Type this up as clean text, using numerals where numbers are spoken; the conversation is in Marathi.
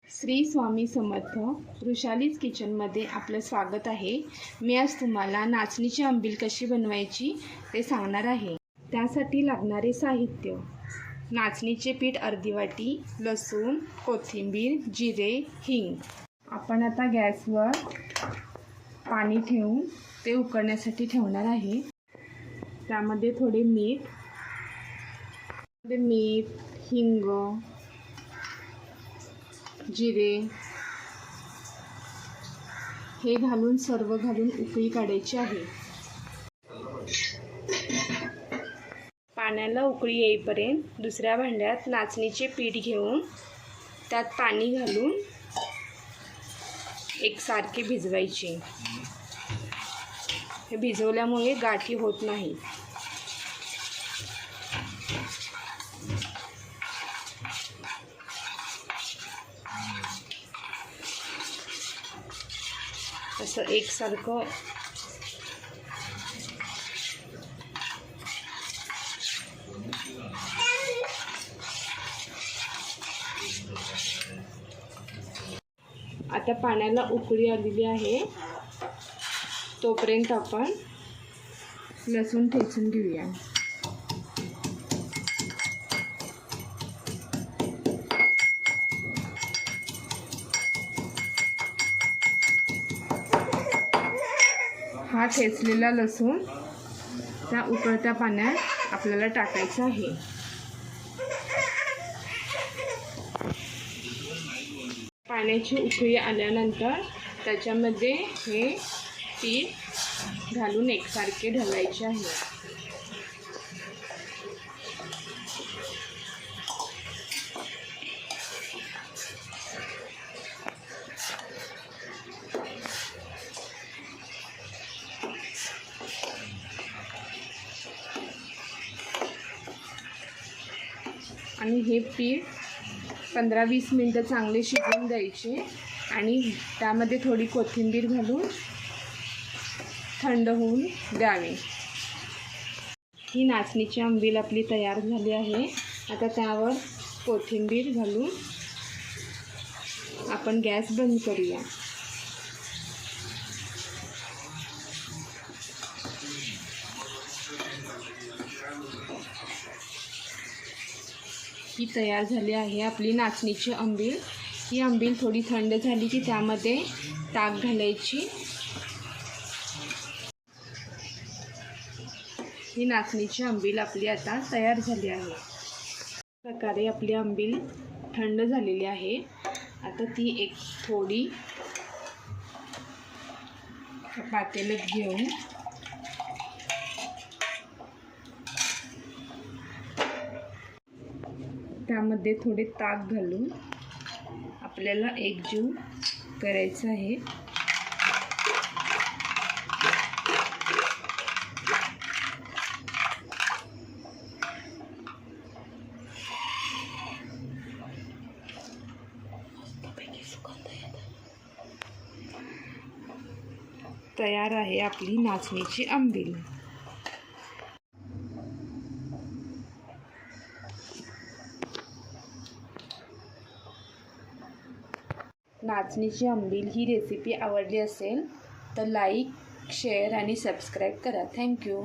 श्री स्वामी समर्थ वृषालीज किचनमध्ये आपलं स्वागत आहे। मी आज तुम्हाला नाचणीची आंबील कशी बनवायची ते सांगणार आहे। त्यासाठी लागणारे साहित्य: नाचणीचे पीठ अर्धी वाटी, लसूण, कोथिंबीर, जिरे, हिंग। आपण आता गॅसवर पाणी ठेवून ते उकळण्यासाठी ठेवणार आहे। त्यामध्ये थोडे मीठ, हिंग, जिरे हे घालून सर्व घालून उकळी काढायची आहे। पाण्याला उकळी येईपर्यंत दुसऱ्या भांड्यात नाचणीचे पीठ घेऊन त्यात पाणी घालून एकसारखे भिजवायचे। हे भिजवल्यामुळे गाठी होत नाही। असं एकसारखं आता पाण्याला उकळी आलेली आहे, तोपर्यंत आपण लसूण ठेचून घेऊया। हा ठेचलेला लसूण त्या उकळत्या पाण्यात आपल्याला टाकायचा आहे। पाण्याची उकळी आल्यानंतर त्याच्यामध्ये हे पीठ घालून एकसारखे ढवळायचे आहे। आणि हे पीठ 15-20 मिनिटं चांगले शिजवून द्यायचे आणि त्यामध्ये थोडी कोथिंबीर घालून थंड होऊन द्यावे। ही नाचणीची आंबील आपली तयार झाली आहे। आता त्यावर कोथिंबीर घालून आपण गॅस बंद करूया। ही तयार झाली आहे आपली नाचणीची आंबील। ही आंबील थोडी थंड झाली की त्यामध्ये ताक घालायची। ही नाचणीची आंबील आपली आता तयार झाली आहे। अशा प्रकारे आपली आंबील थंड झालेली आहे। आता ती एक थोडी पातेल्यात घेऊन त्यामध्ये थोडे ताक घालून आपल्याला एकजीव करायचं आहे। तयार आहे आपली नाचणीची आंबील। नाचणीची आंबील ही रेसिपी आवडली असेल तर लाईक, शेअर आणि सबस्क्राईब करा। थँक्यू।